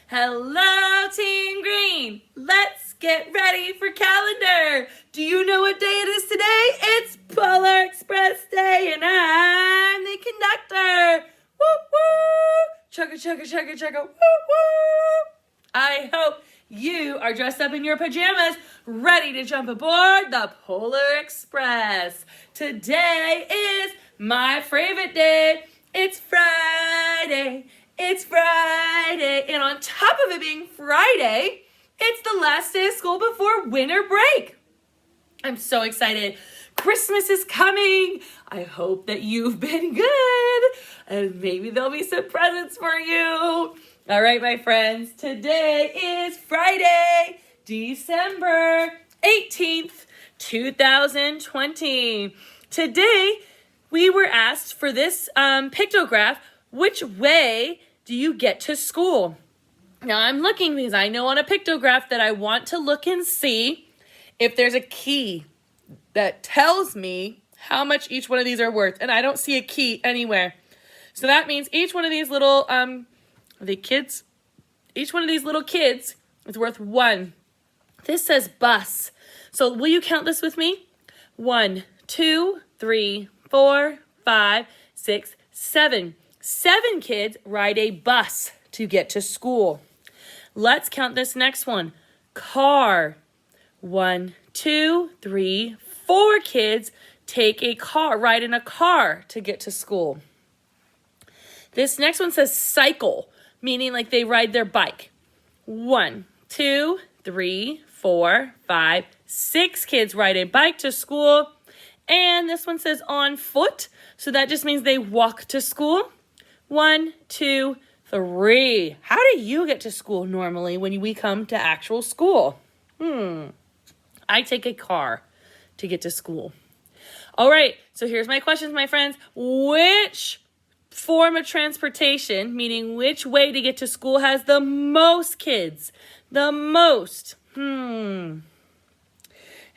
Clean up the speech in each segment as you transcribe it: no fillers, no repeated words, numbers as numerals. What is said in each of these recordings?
Hello, Team Green. Let's get ready for calendar. Do you know what day it is today? It's Polar Express Day, and I'm the conductor. Woo woo! Chugga chugga chugga chugga. Woo woo! I hope you are dressed up in your pajamas, ready to jump aboard the Polar Express. Today is my favorite day. It's Friday. It's Friday. And on top of it being Friday, it's the last day of school before winter break. I'm so excited. Christmas is coming. I hope that you've been good. And maybe there'll be some presents for you. All right, my friends. Today is Friday, December 18th, 2020. Today, we were asked for this pictograph, which way do you get to school? Now I'm looking because I know on a pictograph that I want to look and see if there's a key that tells me how much each one of these are worth. And I don't see a key anywhere. So that means each one of these little, each one of these little kids is worth 1. This says bus. So will you count this with me? 1, 2, 3, 4, 5, 6, 7. 7 kids ride a bus to get to school. Let's count this next one. Car. 1, 2, 3, 4 kids take a car, ride in a car to get to school. This next one says cycle, meaning like they ride their bike. 1, 2, 3, 4, 5, 6 kids ride a bike to school. And this one says on foot, so that just means they walk to school. 1, 2, 3. How do you get to school normally when we come to actual school? I take a car to get to school. All right, so here's my questions, my friends. Which form of transportation, meaning which way to get to school, has the most kids? The most. It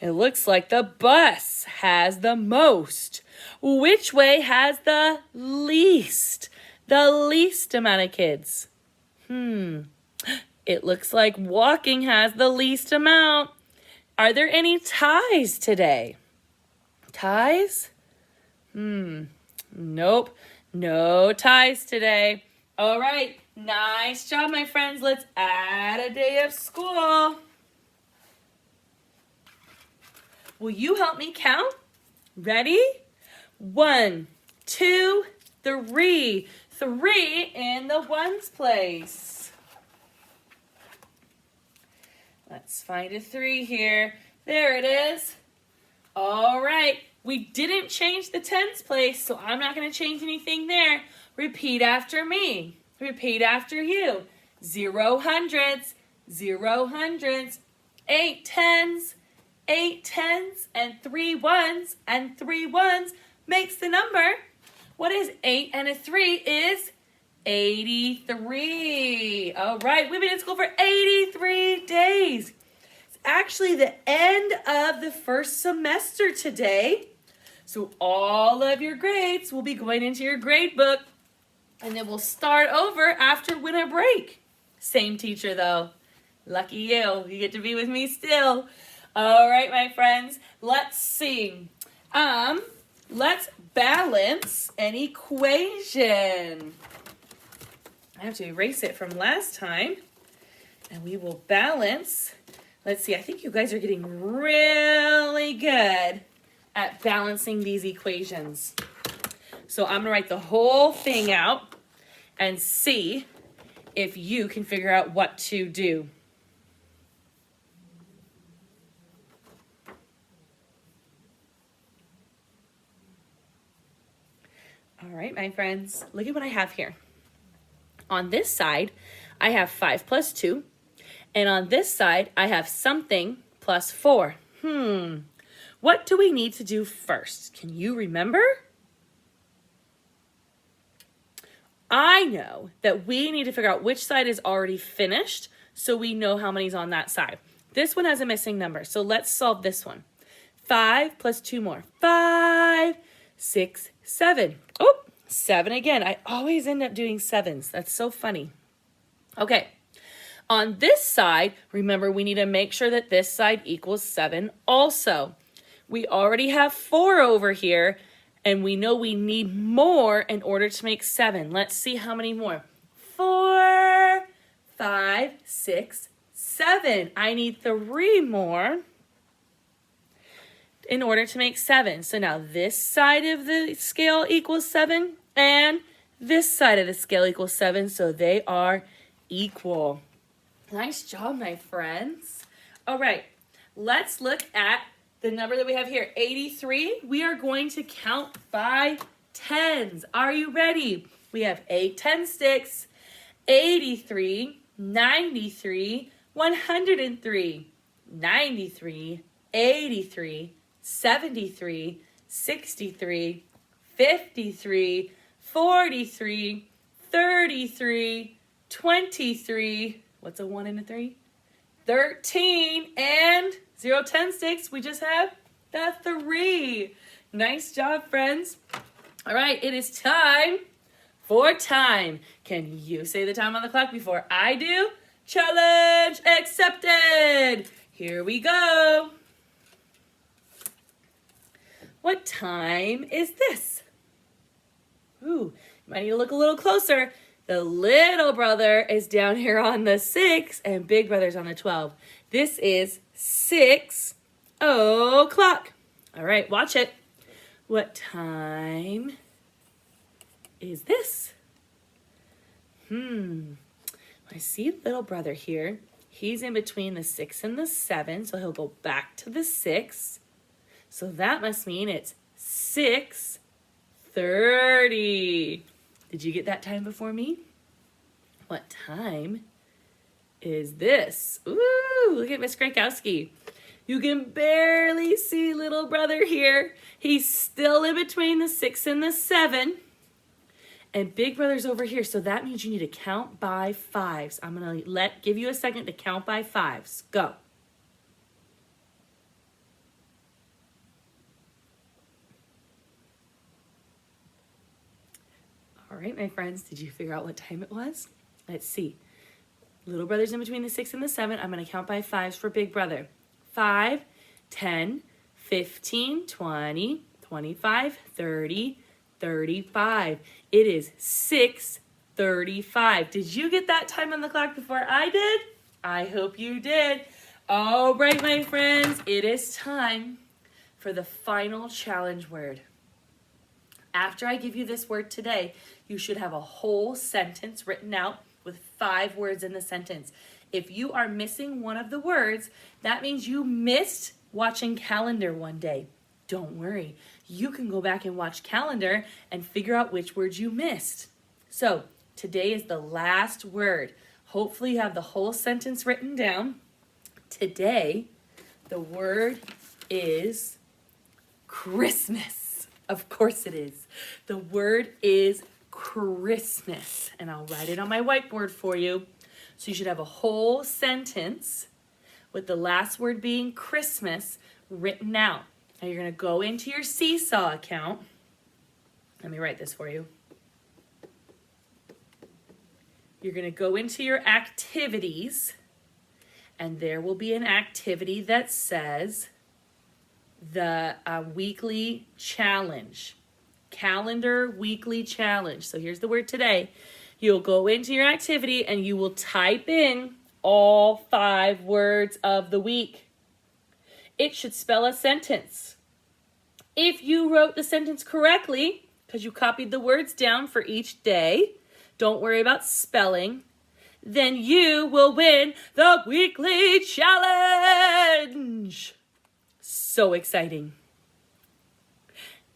looks like the bus has the most. Which way has the least? The least amount of kids. It looks like walking has the least amount. Are there any ties today? Ties? Nope. No ties today. All right. Nice job, my friends. Let's add a day of school. Will you help me count? Ready? 1, 2, 3. 3 in the ones place. Let's find a 3 here. There it is. All right. We didn't change the tens place, so I'm not going to change anything there. Repeat after me. Repeat after you. 0 hundreds, 0 hundreds, 8 tens, 8 tens, and 3 ones, and 3 ones makes the number. What is 8 and a 3 is 83. All right, we've been in school for 83 days. It's actually the end of the first semester today. So all of your grades will be going into your grade book, and then we'll start over after winter break. Same teacher though. Lucky you. You get to be with me still. All right, my friends, let's see. Let's balance an equation. I have to erase it from last time. And we will balance. Let's see, I think you guys are getting really good at balancing these equations. So I'm going to write the whole thing out and see if you can figure out what to do. All right, my friends, look at what I have here. On this side, I have 5 plus 2. And on this side, I have something plus 4. What do we need to do first? Can you remember? I know that we need to figure out which side is already finished so we know how many's on that side. This one has a missing number, so let's solve this one. 5 plus 2 more. 5, 6, 7. Oh, 7 again. I always end up doing 7s. That's so funny. Okay, On this side, remember we need to make sure that this side equals 7 also. We already have 4 over here, and we know we need more in order to make 7. Let's see how many more. 4, 5, 6, 7. I need 3 more in order to make 7. So now this side of the scale equals 7, and this side of the scale equals 7, so they are equal. Nice job, my friends. All right, let's look at the number that we have here, 83. We are going to count by tens. Are you ready? We have 8 10 sticks, 83, 93, 103, 93, 83, 73, 63, 53, 43, 33, 23, what's a 1 and a 3? 13, and 0 10 sticks, we just have the 3. Nice job, friends. All right, it is time for time. Can you say the time on the clock before I do? Challenge accepted. Here we go. What time is this? Ooh, you might need to look a little closer. The little brother is down here on the 6 and big brother's on the 12. This is 6 o'clock. All right, watch it. What time is this? I see little brother here. He's in between the 6 and the 7, so he'll go back to the 6. So that must mean it's 6:30. Did you get that time before me? What time is this? Ooh, look at Miss Krankowski. You can barely see little brother here. He's still in between the 6 and the 7. And big brother's over here, so that means you need to count by 5s. I'm going to give you a second to count by 5s. Go. All right, my friends, did you figure out what time it was? Let's see. Little brother's in between the 6 and the 7. I'm going to count by 5s for big brother. 5, 10, 15, 20, 25, 30, 35. It is 6:35. Did you get that time on the clock before I did? I hope you did. All right, my friends, it is time for the final challenge word. After I give you this word today, you should have a whole sentence written out with 5 words in the sentence. If you are missing one of the words, that means you missed watching calendar one day. Don't worry. You can go back and watch calendar and figure out which words you missed. So today is the last word. Hopefully you have the whole sentence written down. Today, the word is Christmas. Of course it is. The word is Christmas. And I'll write it on my whiteboard for you. So you should have a whole sentence with the last word being Christmas written out. Now you're going to go into your Seesaw account. Let me write this for you. You're going to go into your activities, and there will be an activity that says the weekly challenge. Calendar weekly challenge. So here's the word today. You'll go into your activity and you will type in all 5 words of the week. It should spell a sentence. If you wrote the sentence correctly, because you copied the words down for each day, don't worry about spelling, then you will win the weekly challenge. So exciting.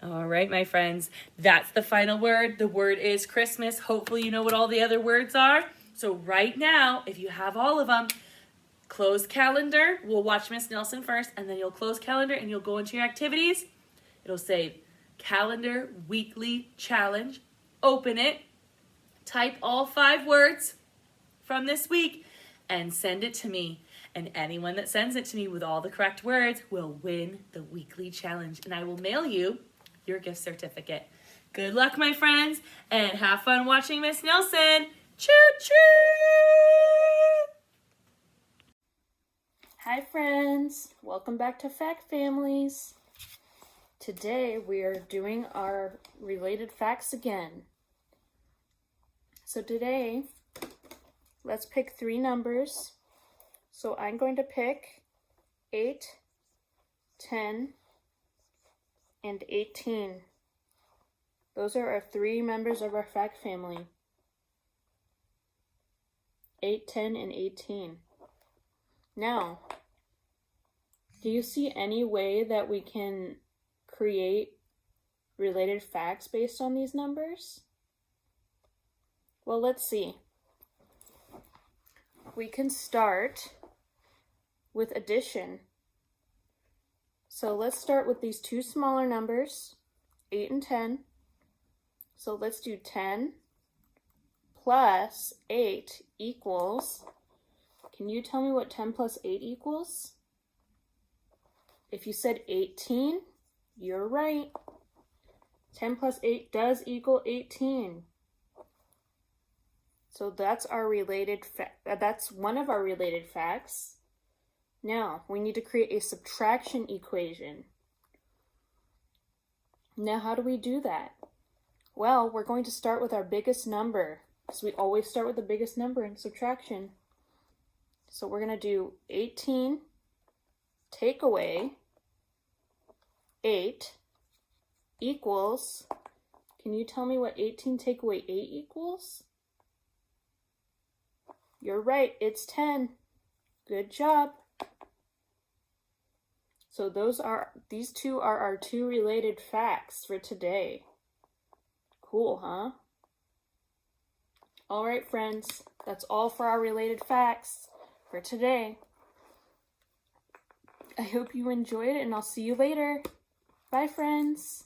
All right, my friends, that's the final word. The word is Christmas. Hopefully you know what all the other words are. So right now, if you have all of them, close calendar. We'll watch Miss Nelson first, and then you'll close calendar and you'll go into your activities. It'll say calendar weekly challenge. Open it. Type all 5 words from this week and send it to me. And anyone that sends it to me with all the correct words will win the weekly challenge. And I will mail you your gift certificate. Good luck, my friends, and have fun watching Miss Nelson. Choo-choo! Hi friends, welcome back to Fact Families. Today we are doing our related facts again. So today, let's pick 3 numbers. So I'm going to pick 8, 10, and 18. Those are our 3 members of our fact family. 8, 10, and 18. Now, do you see any way that we can create related facts based on these numbers? Well, let's see. We can start with addition. So let's start with these 2 smaller numbers, 8 and 10. So let's do 10 plus 8 equals, can you tell me what 10 plus 8 equals? If you said 18, you're right. 10 plus 8 does equal 18. So that's our that's one of our related facts. Now, we need to create a subtraction equation. Now, how do we do that? Well, we're going to start with our biggest number, because we always start with the biggest number in subtraction. So we're going to do 18 take away 8 equals, can you tell me what 18 take away 8 equals? You're right, it's 10. Good job. So these 2 are our 2 related facts for today. Cool, huh? All right, friends, that's all for our related facts for today. I hope you enjoyed it, and I'll see you later. Bye, friends.